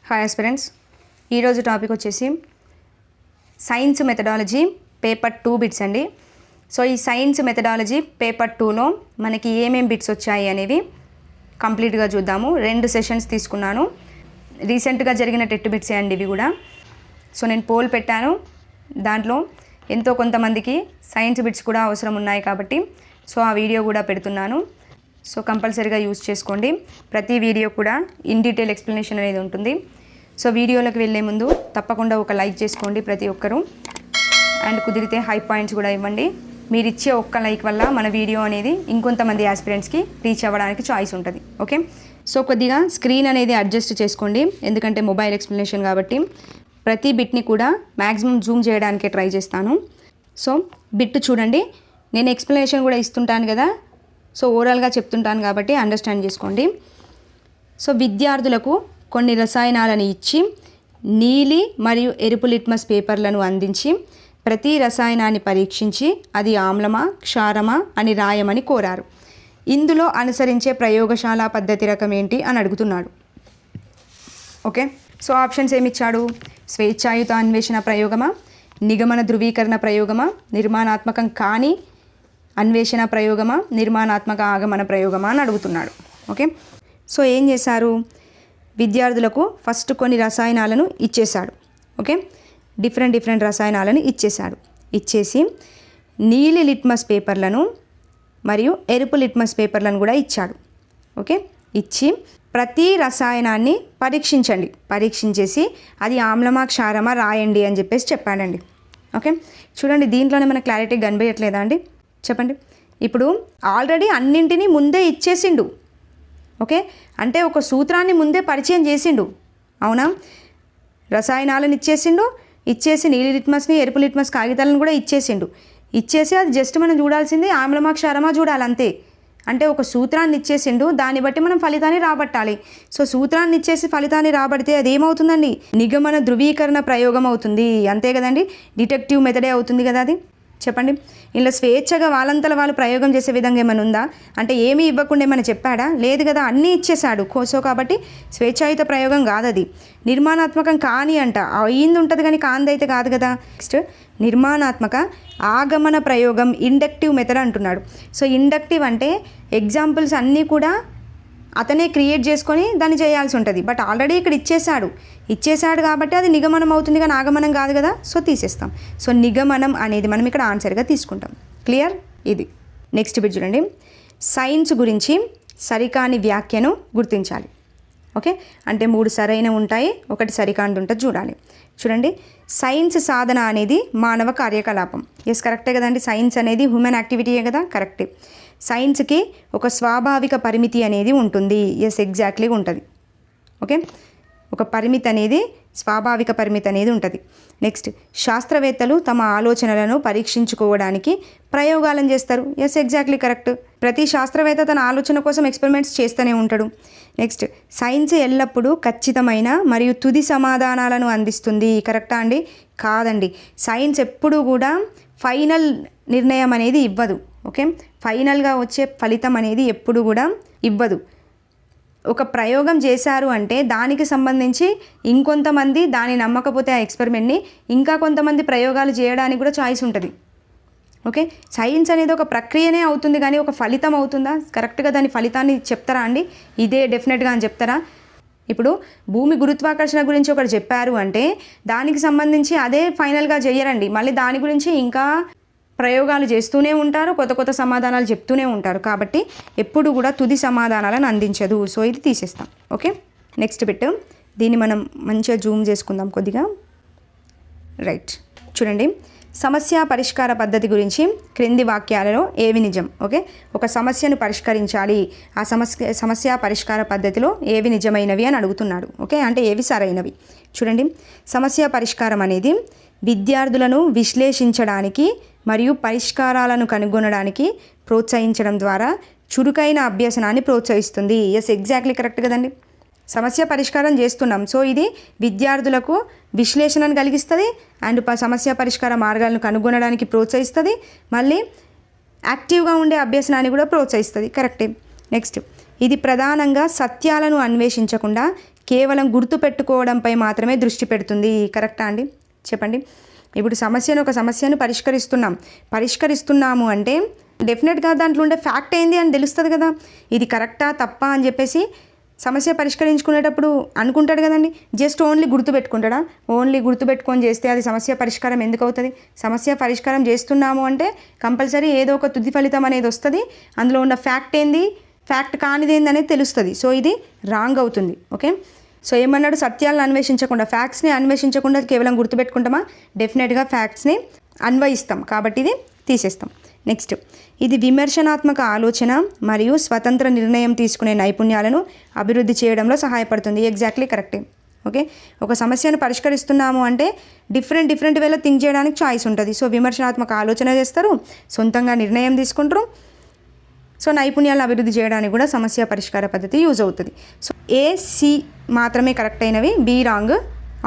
Hi aspirants, ఈరోజు topic వచ్చేసి science methodology paper 2 bits అండి. సో ఈ సైన్స్ మెథడాలజీ పేపర్ 2లో మనకి ఏమేం బిట్స్ వచ్చాయి అనేవి కంప్లీట్గా చూద్దాము. 2 సెషన్స్ తీసుకున్నాను. రీసెంట్గా జరిగిన టెట్ బిట్సే అండి ఇవి కూడా. సో నేను పోల్ పెట్టాను, దాంట్లో ఎంతో కొంతమందికి సైన్స్ బిట్స్ కూడా అవసరం ఉన్నాయి కాబట్టి సో ఆ వీడియో కూడా పెడుతున్నాను. సో కంపల్సరీగా యూజ్ చేసుకోండి. ప్రతి వీడియో కూడా ఇన్ డీటెయిల్ ఎక్స్ప్లెనేషన్ అనేది ఉంటుంది. సో వీడియోలోకి వెళ్ళే ముందు తప్పకుండా ఒక లైక్ చేసుకోండి ప్రతి ఒక్కరూ, అండ్ కుదిరితే హై పాయింట్స్ కూడా ఇవ్వండి. మీరు ఇచ్చే ఒక్క లైక్ వల్ల మన వీడియో అనేది ఇంకొంతమంది ఆస్పిరెంట్స్కి రీచ్ అవ్వడానికి చాయిస్ ఉంటుంది. ఓకే, సో కొద్దిగా స్క్రీన్ అనేది అడ్జస్ట్ చేసుకోండి, ఎందుకంటే మొబైల్ ఎక్స్ప్లెనేషన్ కాబట్టి. ప్రతి బిట్ని కూడా మ్యాక్సిమం జూమ్ చేయడానికే ట్రై చేస్తాను. సో బిట్ చూడండి, నేను ఎక్స్ప్లెనేషన్ కూడా ఇస్తుంటాను కదా, సో ఓవరాల్గా చెప్తుంటాను కాబట్టి అండర్స్టాండ్ చేసుకోండి. సో విద్యార్థులకు కొన్ని రసాయనాలను ఇచ్చి నీలి మరియు ఎరుపు లిట్మస్ పేపర్లను అందించి ప్రతి రసాయనాన్ని పరీక్షించి అది ఆమ్లమా క్షారమా అని రాయమని కోరారు. ఇందులో అనుసరించే ప్రయోగశాల పద్ధతి రకం ఏంటి అని అడుగుతున్నాడు. ఓకే, సో ఆప్షన్స్ ఏమిచ్చాడు? స్వేచ్ఛాయుత అన్వేషణ ప్రయోగమా, నిగమన ధృవీకరణ ప్రయోగమా, నిర్మాణాత్మకం కాని అన్వేషణ ప్రయోగమా, నిర్మాణాత్మక ఆగమన ప్రయోగమా అని అడుగుతున్నాడు. ఓకే, సో ఏం చేశారు? విద్యార్థులకు ఫస్ట్ కొన్ని రసాయనాలను ఇచ్చేశాడు. ఓకే, డిఫరెంట్ రసాయనాలను ఇచ్చేసి నీలి లిట్మస్ పేపర్లను మరియు ఎరుపు లిట్మస్ పేపర్లను కూడా ఇచ్చాడు. ఓకే, ఇచ్చి ప్రతి రసాయనాన్ని పరీక్షించేసి అది ఆమ్లమా క్షారమా రాయండి అని చెప్పేసి చెప్పాడండి. ఓకే, చూడండి దీంట్లోనే మనకు క్లారిటీ కనిపించట్లేదా అండి? చెప్పండి. ఇప్పుడు ఆల్రెడీ అన్నింటినీ ముందే ఇచ్చేసిండు. ఓకే, అంటే ఒక సూత్రాన్ని ముందే పరిచయం చేసిండు, అవునా? రసాయనాలను ఇచ్చేసి నీలి లిట్మస్ని ఎరుపు లిట్మస్ కాగితాలను కూడా ఇచ్చేసి అది జస్ట్ మనం చూడాల్సింది ఆమ్లమా క్షారమా చూడాలి అంతే. అంటే ఒక సూత్రాన్ని ఇచ్చేసిండు, దాన్ని బట్టి మనం ఫలితాన్ని రాబట్టాలి. సో సూత్రాన్ని ఇచ్చేసి ఫలితాన్ని రాబడితే అది ఏమవుతుందండి? నిగమన ధృవీకరణ ప్రయోగం అవుతుంది, అంతే కదండి. డిటెక్టివ్ మెథడే అవుతుంది కదా అది. చెప్పండి, ఇలా స్వేచ్ఛగా వాళ్ళంతలో వాళ్ళు ప్రయోగం చేసే విధంగా ఏమైనా ఉందా? అంటే ఏమీ ఇవ్వకుండా ఏమైనా చెప్పాడా? లేదు కదా, అన్నీ ఇచ్చేశాడు. సో కాబట్టి స్వేచ్ఛాయుత ప్రయోగం కాదు అది. నిర్మాణాత్మకం కాని అంట, అయ్యింది ఉంటుంది కానీ కాందైతే కాదు కదా. నెక్స్ట్ నిర్మాణాత్మక ఆగమన ప్రయోగం, ఇండక్టివ్ మెథడ్ అంటున్నాడు. సో ఇండక్టివ్ అంటే ఎగ్జాంపుల్స్ అన్నీ కూడా అతనే క్రియేట్ చేసుకొని దాన్ని చేయాల్సి ఉంటుంది. బట్ ఆల్రెడీ ఇక్కడ ఇచ్చేశాడు కాబట్టి అది నిగమనం అవుతుంది కానీ ఆగమనం కాదు కదా. సో తీసేస్తాం. సో నిగమనం అనేది మనం ఇక్కడ ఆన్సర్గా తీసుకుంటాం. క్లియర్? ఇది నెక్స్ట్ బిట్ చూడండి. సైన్స్ గురించి సరికాని వ్యాఖ్యను గుర్తించాలి. ఓకే, అంటే 3 సరైన ఉంటాయి, ఒకటి సరికానిది ఉంటుంది, చూడండి. సైన్స్ సాధన అనేది మానవ కార్యకలాపం. ఎస్, కరెక్టే కదండి. సైన్స్ అనేది హ్యూమన్ యాక్టివిటీయే కదా, కరెక్టే. సైన్స్కి ఒక స్వాభావిక పరిమితి అనేది ఉంటుంది. ఎస్, ఎగ్జాక్ట్లీగా ఉంటుంది. ఓకే, ఒక పరిమితి అనేది స్వాభావిక పరిమితి అనేది ఉంటుంది. నెక్స్ట్, శాస్త్రవేత్తలు తమ ఆలోచనలను పరీక్షించుకోవడానికి ప్రయోగాలను చేస్తారు. Yes, exactly correct. ప్రతి శాస్త్రవేత్త తన ఆలోచన కోసం ఎక్స్పెరిమెంట్స్ చేస్తూనే ఉంటాడు. నెక్స్ట్, సైన్స్ ఎల్లప్పుడూ ఖచ్చితమైన మరియు తుది సమాధానాలను అందిస్తుంది. కరెక్టా అండి? కాదండి. సైన్స్ ఎప్పుడూ కూడా ఫైనల్ నిర్ణయం అనేది ఇవ్వదు. ఓకే, ఫైనల్గా వచ్చే ఫలితం అనేది ఎప్పుడు కూడా ఇవ్వదు. ఒక ప్రయోగం చేశారు అంటే దానికి సంబంధించి ఇంకొంతమంది దాన్ని నమ్మకపోతే ఆ ఎక్స్పెరిమెంట్ని ఇంకా కొంతమంది ప్రయోగాలు చేయడానికి కూడా ఛాయిస్ ఉంటుంది. ఓకే, సైన్స్ అనేది ఒక ప్రక్రియనే అవుతుంది కానీ ఒక ఫలితం అవుతుందా? కరెక్ట్గా దాని ఫలితాన్ని చెప్తారా అండి? ఇదే డెఫినెట్గా అని చెప్తారా? ఇప్పుడు భూమి గురుత్వాకర్షణ గురించి ఒకటి చెప్పారు అంటే దానికి సంబంధించి అదే ఫైనల్గా చేయరండి. మళ్ళీ దాని గురించి ఇంకా ప్రయోగాలు చేస్తూనే ఉంటారు, కొత్త సమాధానాలు చెప్తూనే ఉంటారు. కాబట్టి ఎప్పుడు కూడా తుది సమాధానాలను అందించదు. సో ఇది తీసేస్తాం. Okay, next bit. దీన్ని మనం మంచిగా జూమ్ చేసుకుందాం కొద్దిగా. రైట్, చూడండి. సమస్య పరిష్కార పద్ధతి గురించి క్రింది వాక్యాలలో ఏవి నిజం? ఓకే, ఒక సమస్యను పరిష్కరించాలి, ఆ సమస్య పరిష్కార పద్ధతిలో ఏవి నిజమైనవి అని అడుగుతున్నాడు. ఓకే, అంటే ఏవి సరైనవి? చూడండి, సమస్య పరిష్కారం అనేది విద్యార్థులను విశ్లేషించడానికి మరియు పరిష్కారాలను కనుగొనడానికి ప్రోత్సహించడం ద్వారా చురుకైన అభ్యసనాన్ని ప్రోత్సహిస్తుంది. ఎస్, ఎగ్జాక్ట్లీ కరెక్ట్ కదండి. సమస్య పరిష్కారం చేస్తున్నాం, సో ఇది విద్యార్థులకు విశ్లేషణను కలిగిస్తుంది అండ్ సమస్య పరిష్కార మార్గాలను కనుగొనడానికి ప్రోత్సహిస్తుంది, మళ్ళీ యాక్టివ్గా ఉండే అభ్యసనాన్ని కూడా ప్రోత్సహిస్తుంది. కరెక్టే. నెక్స్ట్, ఇది ప్రధానంగా సత్యాలను అన్వేషించకుండా కేవలం గుర్తుపెట్టుకోవడంపై మాత్రమే దృష్టి పెడుతుంది. కరెక్టా అండి? చెప్పండి. ఇప్పుడు ఒక సమస్యను పరిష్కరిస్తున్నాము అంటే డెఫినెట్గా దాంట్లో ఉండే ఫ్యాక్ట్ ఏంది అని తెలుస్తుంది కదా. ఇది కరెక్టా తప్పా అని చెప్పేసి సమస్య పరిష్కరించుకునేటప్పుడు అనుకుంటాడు కదండి. Just only గుర్తుపెట్టుకుంటాడా? ఓన్లీ గుర్తుపెట్టుకొని చేస్తే అది సమస్య పరిష్కారం ఎందుకు అవుతుంది? సమస్య పరిష్కారం చేస్తున్నాము అంటే కంపల్సరీ ఏదో ఒక తుది ఫలితం అనేది వస్తుంది. అందులో ఉన్న ఫ్యాక్ట్ ఏంది, ఫ్యాక్ట్ కానిది ఏంది అనేది తెలుస్తుంది. సో ఇది రాంగ్ అవుతుంది. ఓకే, సో ఏమన్నాడు? సత్యాలను అన్వేషించకుండా, ఫ్యాక్ట్స్ని అన్వేషించకుండా కేవలం గుర్తుపెట్టుకుంటామా? డెఫినెట్గా ఫ్యాక్ట్స్ని అన్వయిస్తాం, కాబట్టి ఇది తీసేస్తాం. నెక్స్ట్, ఇది విమర్శనాత్మక ఆలోచన మరియు స్వతంత్ర నిర్ణయం తీసుకునే నైపుణ్యాలను అభివృద్ధి చేయడంలో సహాయపడుతుంది. ఎగ్జాక్ట్లీ కరెక్టే. ఓకే, ఒక సమస్యను పరిష్కరిస్తున్నాము అంటే డిఫరెంట్ వేలో థింక్ చేయడానికి చాయిస్ ఉంటుంది. సో విమర్శనాత్మక ఆలోచన చేస్తారు, సొంతంగా నిర్ణయం తీసుకుంటారు. సో నైపుణ్యాలను అభివృద్ధి చేయడానికి కూడా సమస్య పరిష్కార పద్ధతి యూజ్ అవుతుంది. సో ఏసి మాత్రమే కరెక్ట్ అయినవి, బి రాంగ్.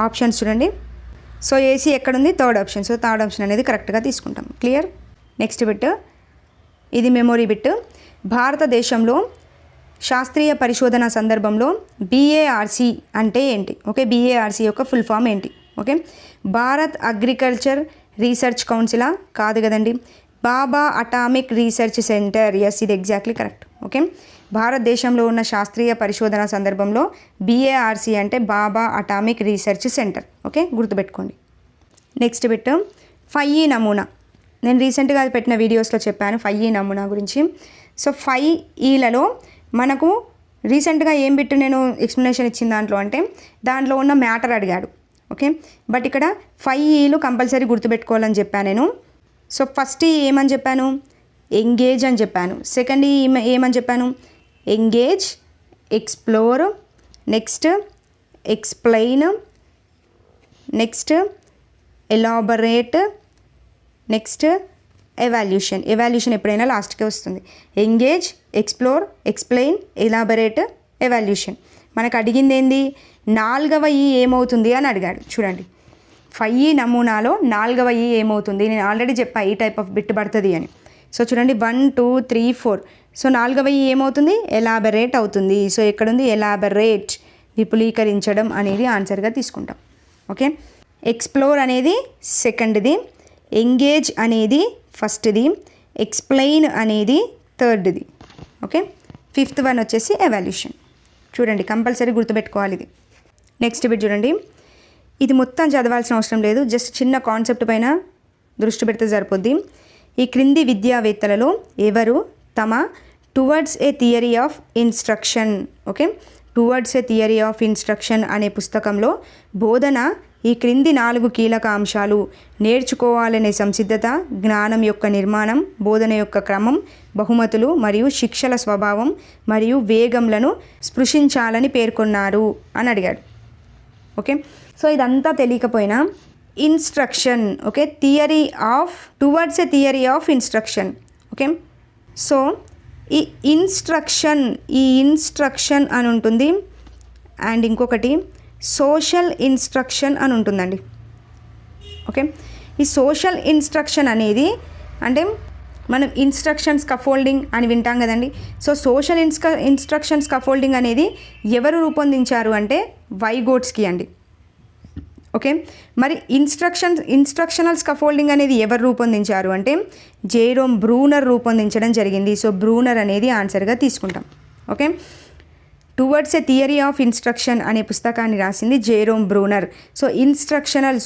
ఆప్షన్స్ చూడండి. సో ఏసీ ఎక్కడుంది? Third option. So third option అనేది కరెక్ట్గా తీసుకుంటాం. క్లియర్? నెక్స్ట్ బిట్, ఇది మెమొరీ బిట్. భారతదేశంలో శాస్త్రీయ పరిశోధన సందర్భంలో BARC అంటే ఏంటి? ఓకే, BARC యొక్క ఫుల్ ఫామ్ ఏంటి? ఓకే, భారత్ అగ్రికల్చర్ రీసెర్చ్ కౌన్సిలా? కాదు కదండి. Bhabha Atomic Research Centre. Yes, ఇది ఎగ్జాక్ట్లీ కరెక్ట్. ఓకే, భారతదేశంలో ఉన్న శాస్త్రీయ పరిశోధన సందర్భంలో BARC అంటే Bhabha Atomic Research Centre. Okay, గుర్తుపెట్టుకోండి. నెక్స్ట్ బిట్, 5E నమూనా. నేను రీసెంట్గా పెట్టిన వీడియోస్లో చెప్పాను 5E నమూనా గురించి. సో 5Eలలో మనకు రీసెంట్గా ఏం బిట్ నేను ఎక్స్ప్లెనేషన్ ఇచ్చిన దాంట్లో ఉన్న మ్యాటర్ అడిగాడు. ఓకే, బట్ ఇక్కడ 5Eలు కంపల్సరీ గుర్తుపెట్టుకోవాలని చెప్పాను నేను. సో ఫస్ట్ ఏమని చెప్పాను? ఎంగేజ్ అని చెప్పాను. సెకండ్ ఏమని చెప్పాను? Engage, explore, next explain, next elaborate, next evaluation. Evaluation ఎప్పుడైనా లాస్ట్కే వస్తుంది. Engage, explore, explain, elaborate, evaluation. మనకు అడిగింది ఏంది? 4వ E ఏమవుతుంది అని అడిగాడు. చూడండి, 5E నమూనాలో 4వ E ఏమవుతుంది? నేను ఆల్రెడీ చెప్పా ఈ టైప్ ఆఫ్ బిట్ పడుతుంది అని. సో చూడండి, 1 2 3 4. సో 4వ E ఏమవుతుంది? ఎలాబరేట్ అవుతుంది. సో ఎక్కడుంది? ఎలాబరేట్, విపులీకరించడం అనేది ఆన్సర్గా తీసుకుంటాం. ఓకే, ఎక్స్ప్లోర్ అనేది సెకండ్ది, ఎంగేజ్ అనేది ఫస్ట్ది, ఎక్స్ప్లెయిన్ అనేది థర్డ్ది. ఓకే, 5th వన్ వచ్చేసి ఎవాల్యూషన్. చూడండి, కంపల్సరీ గుర్తుపెట్టుకోవాలి ఇది. నెక్స్ట్ బిట్ చూడండి, ఇది మొత్తం చదవాల్సిన అవసరం లేదు, జస్ట్ చిన్న కాన్సెప్ట్ పైన దృష్టి పెడితే సరిపోద్ది. ఈ క్రింది విద్యావేత్తలలో ఎవరు తమ towards a theory of instruction, okay, towards a theory of instruction అనే పుస్తకంలో బోధన ఈ క్రింది 4 కీలక అంశాలు నేర్చుకోవాలనే సంసిద్ధత, జ్ఞానం యొక్క నిర్మాణం, బోధన యొక్క క్రమం, బహుమతులు మరియు శిక్షల స్వభావం మరియు వేగంలను స్పృశించాలని పేర్కొన్నారు అని అడిగాడు. ఓకే, సో ఇదంతా తెలియకపోయినా instruction, okay, theory of towards a theory of instruction. Okay, so ఈ ఇన్స్ట్రక్షన్ అని ఉంటుంది. అండ్ ఇంకొకటి సోషల్ ఇన్స్ట్రక్షన్ అని ఉంటుందండి. ఓకే, ఈ సోషల్ ఇన్స్ట్రక్షన్ అనేది అంటే మనం ఇన్స్ట్రక్షన్ స్కఫోల్డింగ్ అని వింటాం కదండి. సో సోషల్ ఇన్స్ట్రక్షన్ స్కఫోల్డింగ్ అనేది ఎవరు రూపొందించారు అంటే వైగోట్స్కి అండి. ఓకే, మరి ఇన్స్ట్రక్షనల్ స్కఫోల్డింగ్ అనేది ఎవరు రూపొందించారు అంటే జెరోమ్ బ్రూనర్ రూపొందించడం జరిగింది. సో బ్రూనర్ అనేది ఆన్సర్గా తీసుకుంటాం. Okay, towards a theory of instruction అనే పుస్తకాన్ని రాసింది Jerome Bruner. So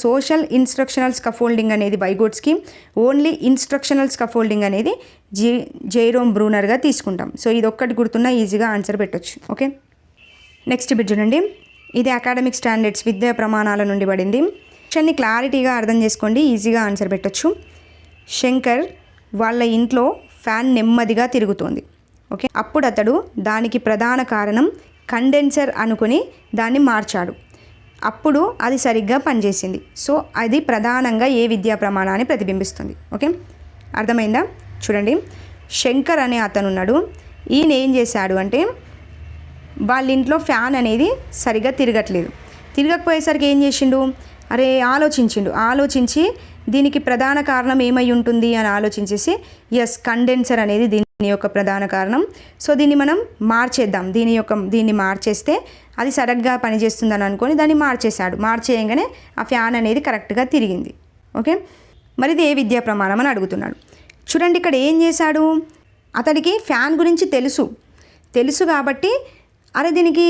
social instructional scaffolding అనేది వైగోట్స్కి, ఓన్లీ ఇన్స్ట్రక్షనల్ స్కఫోల్డింగ్ అనేది జెరోమ్ బ్రూనర్గా తీసుకుంటాం. సో ఇది ఒక్కటి గుర్తున్నా ఈజీగా ఆన్సర్ పెట్టొచ్చు. ఓకే, నెక్స్ట్ బిట్ చూడండి, ఇది అకాడమిక్ స్టాండర్డ్స్ విద్యా ప్రమాణాల నుండి పడింది. క్వశ్చన్ని క్లారిటీగా అర్థం చేసుకోండి, ఈజీగా ఆన్సర్ పెట్టొచ్చు. శంకర్ వాళ్ళ ఇంట్లో ఫ్యాన్ నెమ్మదిగా తిరుగుతోంది. ఓకే, అప్పుడు అతడు దానికి ప్రధాన కారణం కండెన్సర్ అనుకుని దాన్ని మార్చాడు. అప్పుడు అది సరిగ్గా పనిచేసింది. సో అది ప్రధానంగా ఏ విద్యా ప్రమాణాన్ని ప్రతిబింబిస్తుంది? ఓకే, అర్థమైందా? చూడండి, శంకర్ అనే అతను ఉన్నాడు. ఈయన ఏం చేశాడు అంటే వాళ్ళ ఇంట్లో ఫ్యాన్ అనేది సరిగ్గా తిరగకపోయేసరికి ఏం చేసిండు? ఆలోచించి దీనికి ప్రధాన కారణం ఏమై ఉంటుంది అని ఆలోచించేసి కండెన్సర్ అనేది దీన్ని దీని యొక్క ప్రధాన కారణం. సో దీన్ని మనం మార్చేద్దాం, దీన్ని మార్చేస్తే అది సరిగ్గా పనిచేస్తుందని అనుకొని దాన్ని మార్చేశాడు. మార్చేయంగానే ఆ ఫ్యాన్ అనేది కరెక్ట్గా తిరిగింది. ఓకే, మరి ఇది ఏ విద్యా ప్రమాణం అని అడుగుతున్నాడు. చూడండి ఇక్కడ ఏం చేశాడు, అతడికి ఫ్యాన్ గురించి తెలుసు కాబట్టి అరే దీనికి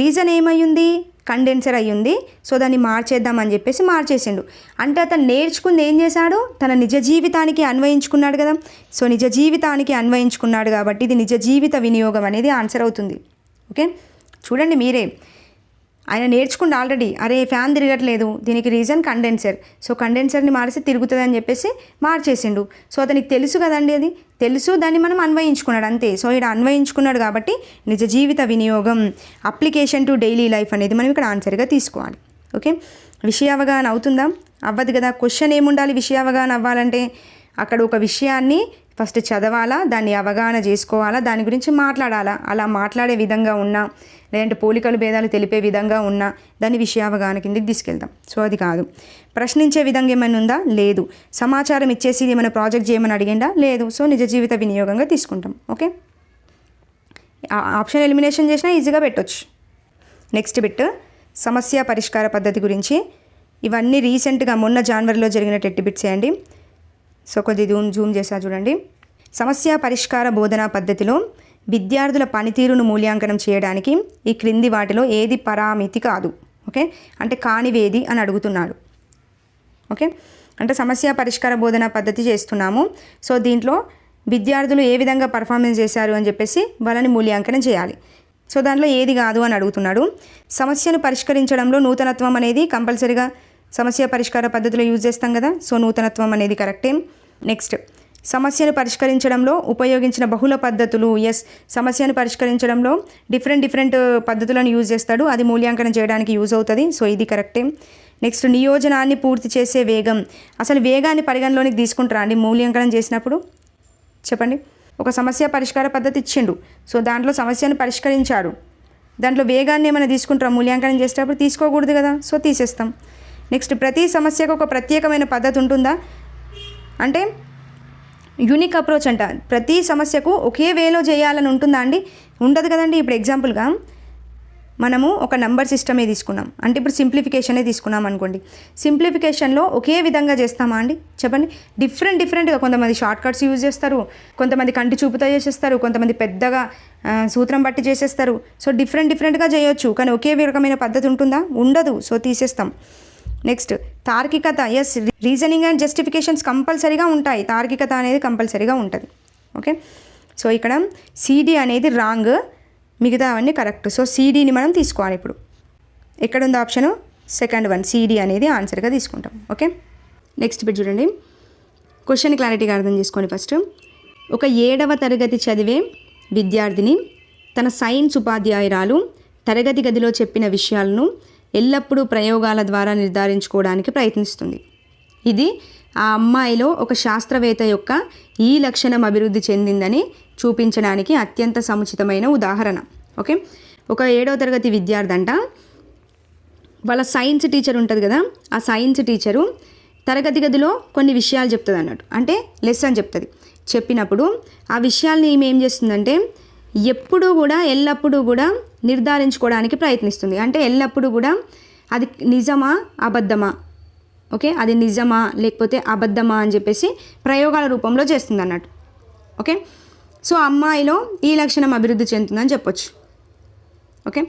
రీజన్ ఏమయ్యింది, కండెన్సర్ అయ్యింది, సో దాన్ని మార్చేద్దామని చెప్పేసి మార్చేసిండు. అంటే అతను నేర్చుకుంది ఏం చేశాడు, తన నిజ జీవితానికి అన్వయించుకున్నాడు కదా. సో నిజ జీవితానికి అన్వయించుకున్నాడు కాబట్టి ఇది నిజ జీవిత వినియోగం అనేది ఆన్సర్ అవుతుంది. ఓకే, చూడండి మీరే, ఆయన నేర్చుకుంటే ఆల్రెడీ అరే ఫ్యాన్ తిరగట్లేదు, దీనికి రీజన్ కండెన్సర్, సో కండెన్సర్ని మారిస్తే తిరుగుతుంది అని చెప్పేసి మార్చేసిండు. సో అతనికి తెలుసు కదండి, అది తెలుసు, దాన్ని మనం అన్వయించుకున్నాడు అంతే. సో ఇక్కడ అన్వయించుకున్నాడు కాబట్టి నిజ జీవిత వినియోగం, అప్లికేషన్ టు డైలీ లైఫ్ అనేది మనం ఇక్కడ ఆన్సర్గా తీసుకోవాలి. ఓకే, విషయ అవగాహన అవుతుందా, అవ్వదు కదా. క్వశ్చన్ ఏముండాలి విషయ అవగాహన అవ్వాలంటే, అక్కడ ఒక విషయాన్ని ఫస్ట్ చదవాలా, దాన్ని అవగాహన చేసుకోవాలా, దాని గురించి మాట్లాడాలా. అలా మాట్లాడే విధంగా ఉన్నా, లేదంటే పోలికలు భేదాలు తెలిపే విధంగా ఉన్నా దాన్ని విషయ అవగాహన కిందకి తీసుకెళ్తాం. సో అది కాదు. ప్రశ్నించే విధంగా ఏమైనా ఉందా, లేదు. సమాచారం ఇచ్చేసి ఏమైనా ప్రాజెక్ట్ చేయమని అడిగిందా, లేదు. సో నిజ జీవిత వినియోగంగా తీసుకుంటాం. ఓకే, ఆప్షన్ ఎలిమినేషన్ చేసినా ఈజీగా పెట్టవచ్చు. నెక్స్ట్ బిట్ సమస్య పరిష్కార పద్ధతి గురించి. ఇవన్నీ రీసెంట్గా మొన్న జనవరిలో జరిగిన టెట్ బిట్స్ అండి. సో కొద్దిగా జూమ్ చేసా చూడండి. సమస్య పరిష్కార బోధనా పద్ధతిలో విద్యార్థుల పనితీరును మూల్యాంకనం చేయడానికి ఈ క్రింది వాటిలో ఏది పరామితి కాదు. ఓకే, అంటే కానివేది అని అడుగుతున్నాడు. ఓకే, అంటే సమస్య పరిష్కార బోధనా పద్ధతి చేస్తున్నాము. సో దీంట్లో విద్యార్థులు ఏ విధంగా పర్ఫార్మెన్స్ చేశారు అని చెప్పేసి వాళ్ళని మూల్యాంకనం చేయాలి. సో దాంట్లో ఏది కాదు అని అడుగుతున్నాడు. సమస్యను పరిష్కరించడంలో నూతనత్వం అనేది కంపల్సరీగా సమస్య పరిష్కార పద్ధతిలో యూజ్ చేస్తాం కదా. సో నూతనత్వం అనేది కరెక్టే. నెక్స్ట్ సమస్యను పరిష్కరించడంలో ఉపయోగించిన బహుళ పద్ధతులు. ఎస్, సమస్యను పరిష్కరించడంలో డిఫరెంట్ పద్ధతులను యూజ్ చేస్తాడు, అది మూల్యాంకనం చేయడానికి యూజ్ అవుతుంది. సో ఇది కరెక్టే. నెక్స్ట్ నియోజనాన్ని పూర్తి చేసే వేగం. అసలు వేగాన్ని పరిగణలోనికి తీసుకుంటారా అండి మూల్యాంకనం చేసినప్పుడు, చెప్పండి. ఒక సమస్య పరిష్కార పద్ధతి ఇచ్చిండు, సో దాంట్లో సమస్యను పరిష్కరించాడు, దాంట్లో వేగాన్ని ఏమైనా తీసుకుంటారా మూల్యాంకనం చేసేటప్పుడు, తీసుకోకూడదు కదా. సో తీసేస్తాం. నెక్స్ట్ ప్రతి సమస్యకు ఒక ప్రత్యేకమైన పద్ధతి ఉంటుందా అంటే యూనిక్ అప్రోచ్ అంట. ప్రతి సమస్యకు ఒకే వేలో చేయాలని ఉంటుందా అండి, ఉండదు కదండి. ఇప్పుడు ఎగ్జాంపుల్గా మనము ఒక నంబర్ సిస్టమే తీసుకున్నాం అంటే, ఇప్పుడు సింప్లిఫికేషనే తీసుకున్నాం అనుకోండి. సింప్లిఫికేషన్లో ఒకే విధంగా చేస్తామా అండి, చెప్పండి. డిఫరెంట్గా కొంతమంది షార్ట్ కట్స్ యూజ్ చేస్తారు, కొంతమంది కంటి చూపుతో చేసేస్తారు, కొంతమంది పెద్దగా సూత్రం బట్టి చేసేస్తారు. సో డిఫరెంట్గా చేయొచ్చు, కానీ ఒకే రకమైన పద్ధతి ఉంటుందా, ఉండదు. సో తీసేస్తాం. నెక్స్ట్ తార్కికత. ఎస్, రీజనింగ్ అండ్ జస్టిఫికేషన్స్ కంపల్సరీగా ఉంటాయి, తార్కికత అనేది కంపల్సరీగా ఉంటుంది. ఓకే, సో ఇక్కడ సిడి అనేది రాంగ్, మిగతా అవన్నీ కరెక్ట్. సో సిడిని మనం తీసుకోవాలి. ఇప్పుడు ఎక్కడుంది ఆప్షను, సెకండ్ వన్, సిడి అనేది ఆన్సర్గా తీసుకుంటాం. ఓకే, నెక్స్ట్ బిట్ చూడండి. క్వశ్చన్ క్లారిటీగా అర్థం చేసుకోండి. ఫస్ట్, ఒక 7వ తరగతి చదివే విద్యార్థిని తన సైన్స్ ఉపాధ్యాయురాలు తరగతి గదిలో చెప్పిన విషయాలను ఎల్లప్పుడూ ప్రయోగాల ద్వారా నిర్ధారించుకోవడానికి ప్రయత్నిస్తుంది. ఇది ఆ అమ్మాయిలో ఒక శాస్త్రవేత్త యొక్క ఈ లక్షణం అభివృద్ధి చెందిందని చూపించడానికి అత్యంత సముచితమైన ఉదాహరణ. ఓకే, ఒక 7వ తరగతి విద్యార్థి అంట, వాళ్ళ సైన్స్ టీచర్ ఉంటుంది కదా, ఆ సైన్స్ టీచరు తరగతి గదిలో కొన్ని విషయాలు చెప్తుంది అన్నట్టు, అంటే లెసన్ చెప్తుంది. చెప్పినప్పుడు ఆ విషయాల్ని ఈమె ఏం చేస్తుందంటే ఎల్లప్పుడూ కూడా నిర్ధారించుకోవడానికి ప్రయత్నిస్తుంది. అంటే ఎల్లప్పుడూ కూడా అది నిజమా అబద్ధమా, ఓకే, అది నిజమా లేకపోతే అబద్ధమా అని చెప్పేసి ప్రయోగాల రూపంలో చేస్తుంది అన్నట్టు. ఓకే, సో అమ్మాయిలో ఈ లక్షణం అభివృద్ధి చెందుతుందని చెప్పొచ్చు. ఓకే,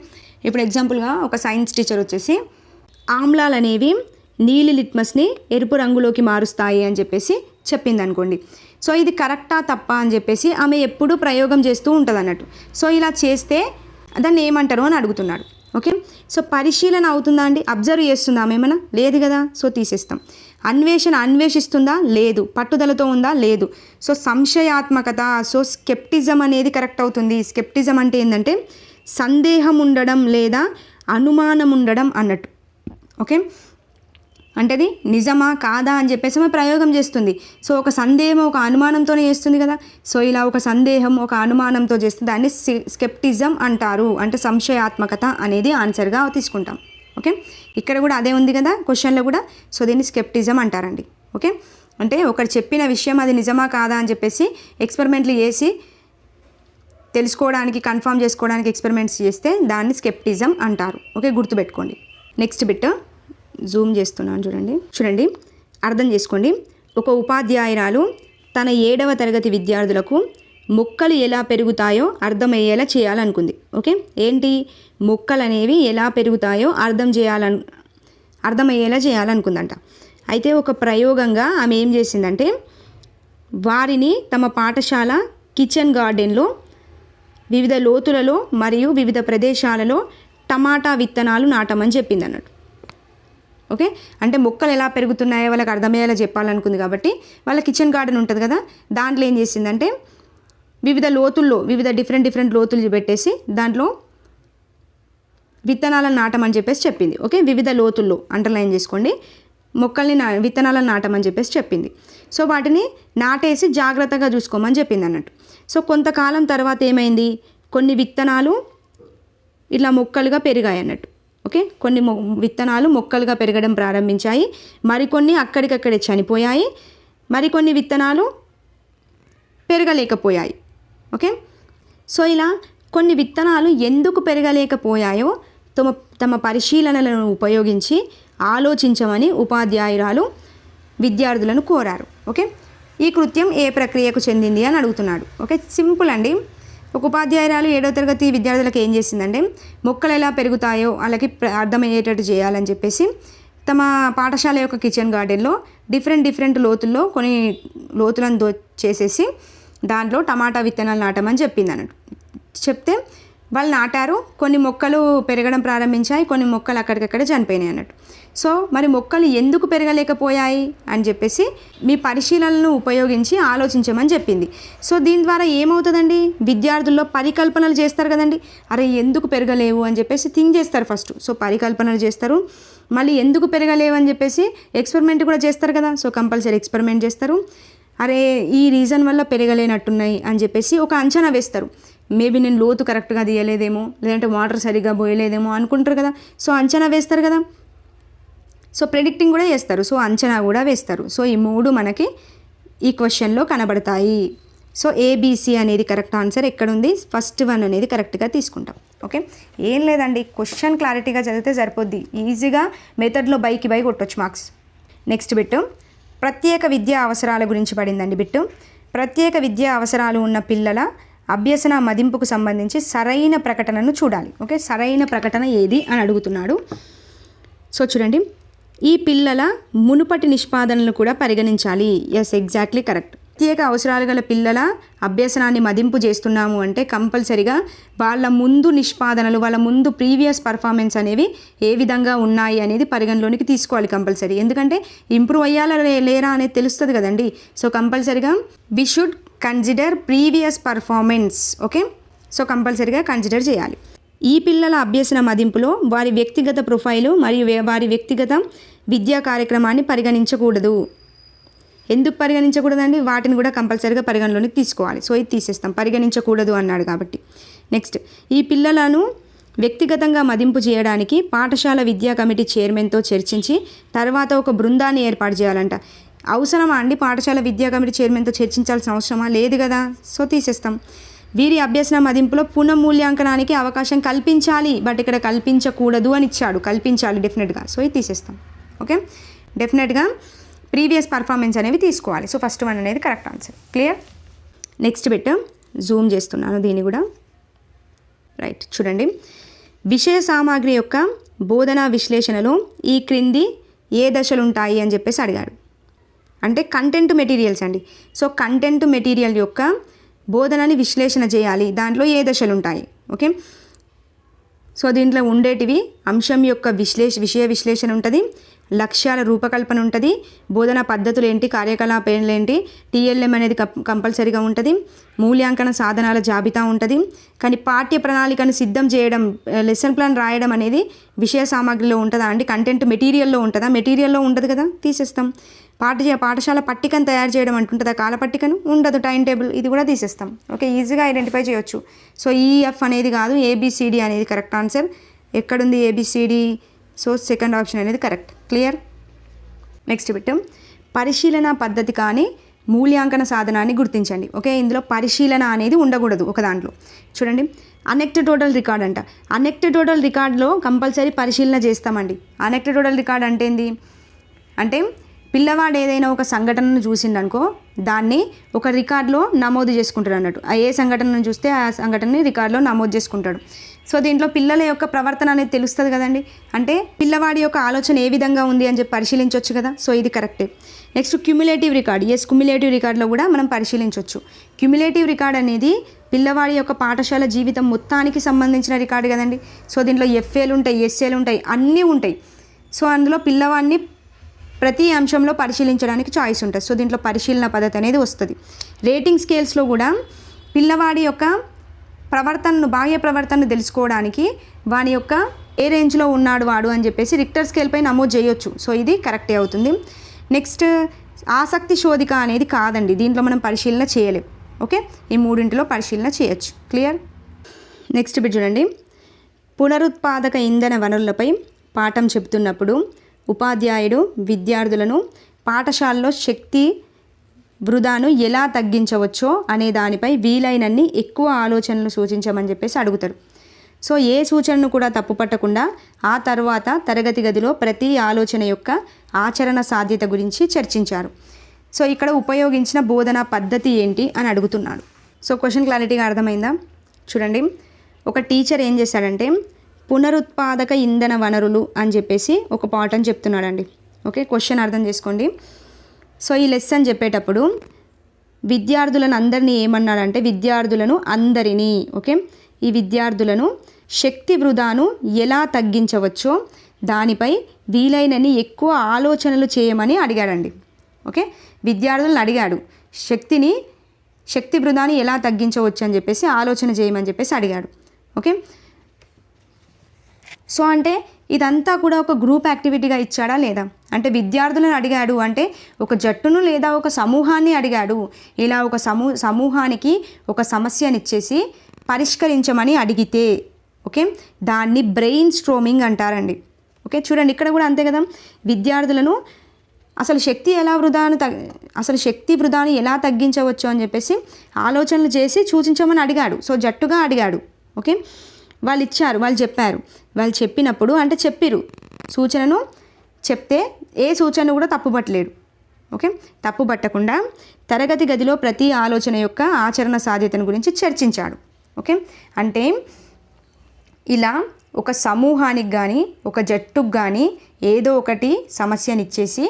ఇప్పుడు ఎగ్జాంపుల్గా ఒక సైన్స్ టీచర్ వచ్చేసి ఆమ్లాలు అనేవి నీలి లిట్మస్ని ఎరుపు రంగులోకి మారుస్తాయి అని చెప్పేసి చెప్పింది అనుకోండి. సో ఇది కరెక్టా తప్పా అని చెప్పేసి ఆమె ఎప్పుడూ ప్రయోగం చేస్తూ ఉంటుంది అన్నట్టు. సో ఇలా చేస్తే దాన్ని ఏమంటారు అని అడుగుతున్నాడు. ఓకే, సో పరిశీలన అవుతుందా అండి, అబ్జర్వ్ చేస్తుందా ఆమె ఏమైనా, లేదు కదా. సో తీసేస్తాం. అన్వేషిస్తుందా, లేదు. పట్టుదలతో ఉందా, లేదు. సో సంశయాత్మకత, సో స్కెప్టిజం అనేది కరెక్ట్ అవుతుంది. స్కెప్టిజం అంటే ఏంటంటే సందేహం ఉండడం లేదా అనుమానం ఉండడం అన్నట్టు. ఓకే, అంటే అది నిజమా కాదా అని చెప్పేసి ఆమె ప్రయోగం చేస్తుంది. సో ఒక సందేహం ఒక అనుమానంతోనే చేస్తుంది కదా. సో ఇలా ఒక సందేహం ఒక అనుమానంతో చేస్తుంది, దాన్ని స్కెప్టిజం అంటారు. అంటే సంశయాత్మకత అనేది ఆన్సర్గా తీసుకుంటాం. ఓకే, ఇక్కడ కూడా అదే ఉంది కదా క్వశ్చన్లో కూడా. సో దీన్ని స్కెప్టిజం అంటారండి. ఓకే, అంటే ఒకరు చెప్పిన విషయం అది నిజమా కాదా అని చెప్పేసి ఎక్స్పెరిమెంట్లు చేసి తెలుసుకోవడానికి కన్ఫర్మ్ చేసుకోవడానికి ఎక్స్పెరిమెంట్స్ చేస్తే దాన్ని స్కెప్టిజం అంటారు. ఓకే, గుర్తుపెట్టుకోండి. నెక్స్ట్ బిట్ జూమ్ చేస్తున్నాను, చూడండి అర్థం చేసుకోండి. ఒక ఉపాధ్యాయురాలు తన 7వ తరగతి విద్యార్థులకు మొక్కలు ఎలా పెరుగుతాయో అర్థమయ్యేలా చేయాలనుకుంది. ఓకే, ఏంటి మొక్కలు అనేవి ఎలా పెరుగుతాయో అర్థమయ్యేలా చేయాలనుకుందంట. అయితే ఒక ప్రయోగంగా ఆమె ఏం చేసిందంటే వారిని తమ పాఠశాల కిచెన్ గార్డెన్లో వివిధ లోతులలో మరియు వివిధ ప్రదేశాలలో టమాటా విత్తనాలు నాటమని చెప్పింది అన్నట్టు. ఓకే, అంటే మొక్కలు ఎలా పెరుగుతున్నాయో వాళ్ళకి అర్థమయ్యేలా చెప్పాలనుకుంది కాబట్టి వాళ్ళ కిచెన్ గార్డెన్ ఉంటుంది కదా, దాంట్లో ఏం చేసిందంటే వివిధ డిఫరెంట్ లోతులు పెట్టేసి దాంట్లో విత్తనాలను నాటమని చెప్పేసి చెప్పింది. ఓకే, వివిధ లోతుల్లో అండర్లైన్ చేసుకోండి, మొక్కల్ని విత్తనాలను నాటమని చెప్పేసి చెప్పింది. సో వాటిని నాటేసి జాగ్రత్తగా చూసుకోమని చెప్పింది అన్నట్టు. సో కొంతకాలం తర్వాత ఏమైంది, కొన్ని విత్తనాలు ఇట్లా మొక్కలుగా పెరిగాయి అన్నట్టు. ఓకే, కొన్ని విత్తనాలు మొక్కలుగా పెరగడం ప్రారంభించాయి, మరికొన్ని అక్కడికక్కడే చనిపోయాయి, మరికొన్ని విత్తనాలు పెరగలేకపోయాయి. ఓకే, సో ఇలా కొన్ని విత్తనాలు ఎందుకు పెరగలేకపోయాయో తమ పరిశీలనలను ఉపయోగించి ఆలోచించమని ఉపాధ్యాయురాలు విద్యార్థులను కోరారు. ఓకే, ఈ కృత్యం ఏ ప్రక్రియకు చెందింది అని అడుగుతున్నాడు. ఓకే, సింపుల్ అండి. ఒక ఉపాధ్యాయురాలు 7వ తరగతి విద్యార్థులకు ఏం చేసిందంటే మొక్కలు ఎలా పెరుగుతాయో వాళ్ళకి అర్థమయ్యేటట్టు చేయాలని చెప్పేసి తమ పాఠశాల యొక్క కిచెన్ గార్డెన్లో డిఫరెంట్ లోతుల్లో కొన్ని లోతులను చేసేసి దాంట్లో టమాటా విత్తనాలు నాటమని చెప్పింది అన్నట్టు. చెప్తే వాళ్ళు నాటారు, కొన్ని మొక్కలు పెరగడం ప్రారంభించాయి, కొన్ని మొక్కలు అక్కడికక్కడే చనిపోయినాయి అన్నట్టు. సో మరి మొక్కలు ఎందుకు పెరగలేకపోయాయి అని చెప్పేసి మీ పరిశీలనలను ఉపయోగించి ఆలోచించమని చెప్పింది. సో దీని ద్వారా ఏమవుతుందండి, విద్యార్థుల్లో పరికల్పనలు చేస్తారు కదండి, అరే ఎందుకు పెరగలేవు అని చెప్పేసి థింక్ చేస్తారు ఫస్ట్. సో పరికల్పనలు చేస్తారు, మళ్ళీ ఎందుకు పెరగలేవు అని చెప్పేసి ఎక్స్పెరిమెంట్ కూడా చేస్తారు కదా. సో కంపల్సరీ ఎక్స్పెరిమెంట్ చేస్తారు, అరే ఈ రీజన్ వల్ల పెరగలేనట్టున్నాయి అని చెప్పేసి ఒక అంచనా వేస్తారు. మేబీ నేను లోతు కరెక్ట్గా తీయలేదేమో, లేదంటే వాటర్ సరిగ్గా పోయలేదేమో అనుకుంటారు కదా. సో అంచనా వేస్తారు కదా, సో ప్రెడిక్టింగ్ కూడా చేస్తారు, సో అంచనా కూడా వేస్తారు. సో ఈ 3 మనకి ఈ క్వశ్చన్లో కనబడతాయి. సో ఏబిసి అనేది కరెక్ట్ ఆన్సర్ ఎక్కడుంది, ఫస్ట్ 1 అనేది కరెక్ట్గా తీసుకుంటాం. ఓకే, ఏం లేదండి, క్వశ్చన్ క్లారిటీగా చదివితే సరిపోద్ది, ఈజీగా మెథడ్లో బైకి కొట్టొచ్చు మార్క్స్. నెక్స్ట్ బిట్టు ప్రత్యేక విద్యా అవసరాల గురించి పడిందండి బిట్టు. ప్రత్యేక విద్యా అవసరాలు ఉన్న పిల్లల అభ్యసన మదింపుకు సంబంధించి సరైన ప్రకటనను చూడాలి. ఓకే, సరైన ప్రకటన ఏది అని అడుగుతున్నాడు. సో చూడండి, ఈ పిల్లల మునుపటి నిష్పాదనలు కూడా పరిగణించాలి. Yes, exactly correct. ప్రత్యేక అవసరాలు గల పిల్లల అభ్యసనాన్ని మదింపు చేస్తున్నాము అంటే కంపల్సరిగా వాళ్ళ ముందు నిష్పాదనలు, వాళ్ళ ముందు ప్రీవియస్ పర్ఫార్మెన్స్ అనేవి ఏ విధంగా ఉన్నాయి అనేది పరిగణలోనికి తీసుకోవాలి కంపల్సరీ. ఎందుకంటే ఇంప్రూవ్ అయ్యాలా లేరా అనేది తెలుస్తుంది కదండి. సో కంపల్సరీగా we should consider previous performance. Okay, so కంపల్సరీగా కన్సిడర్ చేయాలి. ఈ పిల్లల అభ్యసన మదింపులో వారి వ్యక్తిగత ప్రొఫైలు మరియు వారి వ్యక్తిగత విద్యా కార్యక్రమాన్ని పరిగణించకూడదు. ఎందుకు పరిగణించకూడదండి, వాటిని కూడా కంపల్సరీగా పరిగణలోనికి తీసుకోవాలి. సో ఇది తీసేస్తాం, పరిగణించకూడదు అన్నాడు కాబట్టి. నెక్స్ట్, ఈ పిల్లలను వ్యక్తిగతంగా మదింపు చేయడానికి పాఠశాల విద్యా కమిటీ చైర్మన్తో చర్చించి తర్వాత ఒక బృందాన్ని ఏర్పాటు చేయాలంట. అవసరమా అండి, పాఠశాల విద్యా కమిటీ చైర్మన్తో చర్చించాల్సిన అవసరమా లేదు కదా. సో తీసేస్తాం. వీరి అభ్యసన మదింపులో పునఃమూల్యాంకనానికి అవకాశం కల్పించాలి, బట్ ఇక్కడ కల్పించకూడదు అని ఇచ్చాడు, కల్పించాలి డెఫినెట్గా. సో ఇది తీసేస్తాం. ఓకే, డెఫినెట్గా ప్రీవియస్ పర్ఫార్మెన్స్ అనేవి తీసుకోవాలి. సో ఫస్ట్ 1 అనేది correct answer. Clear. Next bit Zoom చేస్తున్నాను దీన్ని కూడా. రైట్, చూడండి, విషయ సామాగ్రి యొక్క బోధనా విశ్లేషణలో ఈ క్రింది ఏ దశలు ఉంటాయి అని చెప్పేసి అడిగాడు. అంటే కంటెంట్ మెటీరియల్స్ అండి. సో కంటెంట్ మెటీరియల్ యొక్క బోధనని విశ్లేషణ చేయాలి, దాంట్లో ఏ దశలు ఉంటాయి. ఓకే, సో దీంట్లో ఉండేటివి అంశం యొక్క విషయ విశ్లేషణ ఉంటుంది, లక్ష్యాల రూపకల్పన ఉంటుంది, బోధనా పద్ధతులు ఏంటి, కార్యకలాపాలు ఏంటి, టీఎల్ఎం అనేది కంపల్సరీగా ఉంటుంది, మూల్యాంకన సాధనాల జాబితా ఉంటుంది. కానీ పాఠ్య ప్రణాళికను సిద్ధం చేయడం, లెసన్ ప్లాన్ రాయడం అనేది విషయ సామాగ్రిలో ఉంటుందా అండి, కంటెంట్ మెటీరియల్లో ఉంటుందా, మెటీరియల్లో ఉండదు కదా, తీసేస్తాం. పాఠశాల పట్టికను తయారు చేయడం అంటుంటుందా, కాల పట్టికను ఉండదు, టైం టేబుల్, ఇది కూడా తీసేస్తాం. ఓకే, ఈజీగా ఐడెంటిఫై చేయొచ్చు. సో ఈఎఫ్ అనేది కాదు, ఏబిసిడి అనేది కరెక్ట్ ఆన్సర్. ఎక్కడుంది ఏబిసిడి, సో సెకండ్ ఆప్షన్ అనేది కరెక్ట్. క్లియర్. నెక్స్ట్ బిట్, పరిశీలన పద్ధతి కానీ మూల్యాంకన సాధనాన్ని గుర్తించండి. ఓకే, ఇందులో పరిశీలన అనేది ఉండకూడదు ఒక దాంట్లో. చూడండి, అనెక్టోటల్ రికార్డ్ అంట. అనెక్టోటల్ రికార్డులో కంపల్సరీ పరిశీలన చేస్తామండి. అనెక్టోటల్ రికార్డ్ అంటే ఏంది అంటే పిల్లవాడు ఏదైనా ఒక సంఘటనను చూసిండనుకో దాన్ని ఒక రికార్డులో నమోదు చేసుకుంటాడు అన్నట్టు. ఏ సంఘటనను చూస్తే ఆ సంఘటనని రికార్డులో నమోదు చేసుకుంటాడు. సో దీంట్లో పిల్లల యొక్క ప్రవర్తన అనేది తెలుస్తుంది కదండి. అంటే పిల్లవాడి యొక్క ఆలోచన ఏ విధంగా ఉంది అని చెప్పి పరిశీలించవచ్చు కదా. సో ఇది కరెక్టే. Next cumulative record. క్యుములేటివ్ రికార్డులో కూడా మనం పరిశీలించవచ్చు. క్యుములేటివ్ రికార్డ్ అనేది పిల్లవాడి యొక్క పాఠశాల జీవితం మొత్తానికి సంబంధించిన రికార్డు కదండి. సో దీంట్లో ఎఫ్ఏలు ఉంటాయి, ఎస్ఏలు ఉంటాయి, అన్నీ ఉంటాయి. సో అందులో పిల్లవాడిని ప్రతి అంశంలో పరిశీలించడానికి చాయిస్ ఉంటుంది. సో దీంట్లో పరిశీలన పద్ధతి అనేది వస్తుంది. రేటింగ్ స్కేల్స్లో కూడా పిల్లవాడి యొక్క ప్రవర్తనను, బాహ్య ప్రవర్తనను తెలుసుకోవడానికి వాని యొక్క ఏ రేంజ్లో ఉన్నాడు వాడు అని చెప్పేసి రిక్టర్ స్కేల్పై నమోదు చేయొచ్చు. సో ఇది కరెక్టే అవుతుంది. నెక్స్ట్ ఆసక్తి శోధిక అనేది కాదండి, దీంట్లో మనం పరిశీలన చేయలేం. ఓకే, ఈ మూడింటిలో పరిశీలన చేయొచ్చు. క్లియర్. నెక్స్ట్ బిట్ చూడండి, పునరుత్పాదక ఇంధన వనరులపై పాఠం చెబుతున్నప్పుడు ఉపాధ్యాయుడు విద్యార్థులను పాఠశాలలో శక్తి వృధాను ఎలా తగ్గించవచ్చో అనే దానిపై వీలైనన్ని ఎక్కువ ఆలోచనలు సూచించమని చెప్పేసి అడుగుతారు. సో ఏ సూచనను కూడా తప్పుపట్టకుండా ఆ తర్వాత తరగతి గదిలో ప్రతి ఆలోచన యొక్క ఆచరణ సాధ్యత గురించి చర్చించారు. సో ఇక్కడ ఉపయోగించిన బోధనా పద్ధతి ఏంటి అని అడుగుతున్నాడు. సో క్వశ్చన్ క్లారిటీగా అర్థమైందా? చూడండి, ఒక టీచర్ ఏం చేశాడంటే పునరుత్పాదక ఇంధన వనరులు అని చెప్పేసి ఒక పాఠం చెప్తున్నాడండి. ఓకే, క్వశ్చన్ అర్థం చేసుకోండి. సో ఈ లెసన్ చెప్పేటప్పుడు విద్యార్థులను అందరినీ ఏమన్నాడంటే విద్యార్థులను అందరినీ, ఓకే, ఈ విద్యార్థులను శక్తి వృధాను ఎలా తగ్గించవచ్చో దానిపై వీలైనన్ని ఎక్కువ ఆలోచనలు చేయమని అడిగాడండి. ఓకే, విద్యార్థులను అడిగాడు శక్తి వృధాని ఎలా తగ్గించవచ్చు అని చెప్పేసి ఆలోచన చేయమని చెప్పేసి అడిగాడు. ఓకే, సో అంటే ఇదంతా కూడా ఒక గ్రూప్ యాక్టివిటీగా ఇచ్చాడా లేదా అంటే విద్యార్థులను అడిగాడు అంటే ఒక జట్టును లేదా ఒక సమూహాన్ని అడిగాడు. ఇలా ఒక సమూహానికి ఒక సమస్యనిచ్చేసి పరిష్కరించమని అడిగితే ఓకే దాన్ని బ్రెయిన్ స్ట్రోమింగ్ అంటారండి. ఓకే, చూడండి ఇక్కడ కూడా అంతే కదా, విద్యార్థులను అసలు శక్తి వృధాను ఎలా తగ్గించవచ్చు అని చెప్పేసి ఆలోచనలు చేసి సూచించమని అడిగాడు. సో జట్టుగా అడిగాడు. ఓకే, వాళ్ళు ఇచ్చారు, వాళ్ళు చెప్పారు, వాళ్ళు చెప్పినప్పుడు అంటే చెప్పిరు సూచనను చెప్తే ఏ సూచన కూడా తప్పుపట్టలేడు. ఓకే, తప్పుపట్టకుండా తరగతి గదిలో ప్రతి ఆలోచన యొక్క ఆచరణ సాధ్యతను గురించి చర్చించాడు. ఓకే, అంటే ఇలా ఒక సమూహానికి కానీ ఒక జట్టుకు కానీ ఏదో ఒకటి సమస్యనిచ్చేసి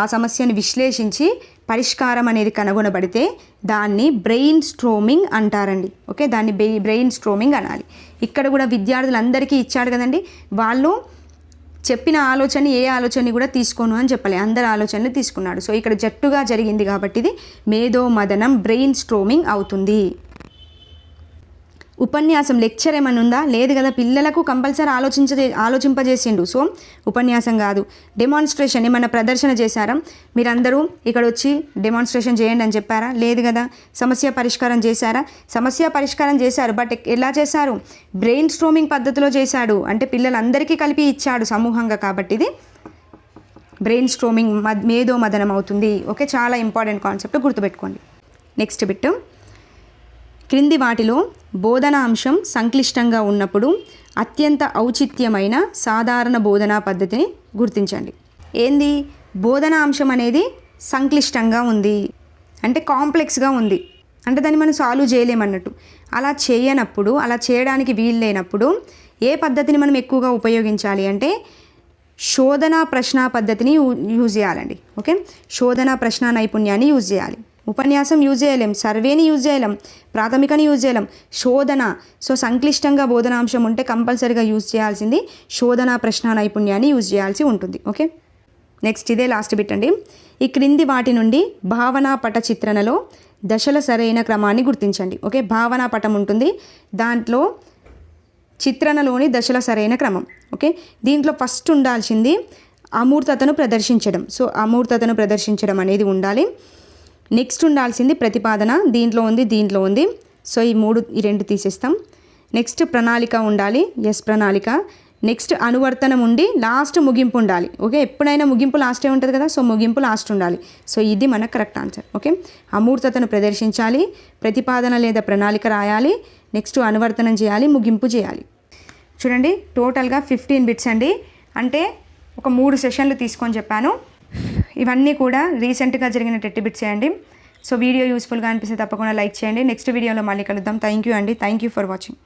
ఆ సమస్యను విశ్లేషించి పరిష్కారం అనేది కనుగొనబడితే దాన్ని బ్రెయిన్ స్ట్రోమింగ్ అంటారండి. ఓకే, దాన్ని బ్రెయిన్ స్ట్రోమింగ్ అనాలి. ఇక్కడ కూడా విద్యార్థులందరికీ ఇచ్చాడు కదండి, వాళ్ళు చెప్పిన ఆలోచన ఏ ఆలోచనని కూడా తీసుకోను అని చెప్పలే, అందరి ఆలోచనలు తీసుకున్నాడు. సో ఇక్కడ జట్టుగా జరిగింది కాబట్టి ఇది మేధో మదనం బ్రెయిన్ స్ట్రోమింగ్ అవుతుంది. ఉపన్యాసం లెక్చర్ ఏమైనా ఉందా? లేదు కదా, పిల్లలకు కంపల్సరీ ఆలోచింపజేసిండు. సో ఉపన్యాసం కాదు. డెమాన్స్ట్రేషన్ ఏమైనా ప్రదర్శన చేశారా? మీరందరూ ఇక్కడ వచ్చి డెమాన్స్ట్రేషన్ చేయండి అని చెప్పారా? లేదు కదా. సమస్య పరిష్కారం చేశారా? సమస్య పరిష్కారం చేశారు, బట్ ఎలా చేశారు? బ్రెయిన్ స్ట్రోమింగ్ పద్ధతిలో చేశాడు. అంటే పిల్లలందరికీ కలిపి ఇచ్చాడు సమూహంగా, కాబట్టి ఇది బ్రెయిన్ స్ట్రోమింగ్ మేధో మదనం అవుతుంది. ఓకే, చాలా ఇంపార్టెంట్ కాన్సెప్ట్, గుర్తుపెట్టుకోండి. నెక్స్ట్ బిట్, క్రింది వాటిలో బోధనా అంశం సంక్లిష్టంగా ఉన్నప్పుడు అత్యంత ఔచిత్యమైన సాధారణ బోధనా పద్ధతిని గుర్తించండి. ఏంది? బోధనా అంశం అనేది సంక్లిష్టంగా ఉంది అంటే కాంప్లెక్స్గా ఉంది అంటే దాన్ని మనం సాల్వ్ చేయలేమన్నట్టు. అలా చేయడానికి వీలు లేనప్పుడు ఏ పద్ధతిని మనం ఎక్కువగా ఉపయోగించాలి అంటే శోధనా ప్రశ్న పద్ధతిని యూజ్ చేయాలండి. ఓకే, శోధనా ప్రశ్న నైపుణ్యాన్ని యూజ్ చేయాలి. ఉపన్యాసం యూజ్ చేయలేం, సర్వేని యూజ్ చేయలేం, ప్రాథమికని యూజ్ చేయలేం, శోధన. సో సంక్లిష్టంగా బోధనాంశం ఉంటే కంపల్సరీగా యూజ్ చేయాల్సింది శోధన ప్రశ్న నైపుణ్యాన్ని యూజ్ చేయాల్సి ఉంటుంది. ఓకే, నెక్స్ట్ ఇదే లాస్ట్ బిట్ అండి. ఈ క్రింది వాటి నుండి భావనా పట చిత్రణలో దశల సరైన క్రమాన్ని గుర్తించండి. ఓకే, భావనా పటం ఉంటుంది, దాంట్లో చిత్రణలోని దశల సరైన క్రమం. ఓకే, దీంట్లో ఫస్ట్ ఉండాల్సింది అమూర్తతను ప్రదర్శించడం. సో అమూర్తతను ప్రదర్శించడం అనేది ఉండాలి. నెక్స్ట్ ఉండాల్సింది ప్రతిపాదన, దీంట్లో ఉంది. సో ఈ రెండు తీసేస్తాం. నెక్స్ట్ ప్రణాళిక ఉండాలి. ప్రణాళిక. నెక్స్ట్ అనువర్తనం ఉండి లాస్ట్ ముగింపు ఉండాలి. ఓకే, ఎప్పుడైనా ముగింపు లాస్టే ఉంటుంది కదా, సో ముగింపు లాస్ట్ ఉండాలి. సో ఇది మన కరెక్ట్ ఆన్సర్. ఓకే, అమూర్తతను ప్రదర్శించాలి, ప్రతిపాదన లేదా ప్రణాళిక రాయాలి, నెక్స్ట్ అనువర్తనం చేయాలి, ముగింపు చేయాలి. చూడండి టోటల్గా 15 బిట్స్ అండి. అంటే ఒక 3 సెషన్లు తీసుకొని చెప్పాను. ఇవన్నీ కూడా రీసెంట్గా జరిగిన టెట్ బిట్సే అండి. సో వీడియో యూస్ఫుల్గా అనిపిస్తే తప్పకుండా లైక్ చేయండి. నెక్స్ట్ వీడియోలో మళ్ళీ కలుద్దాం. థ్యాంక్ యూ అండి. Thank you for watching.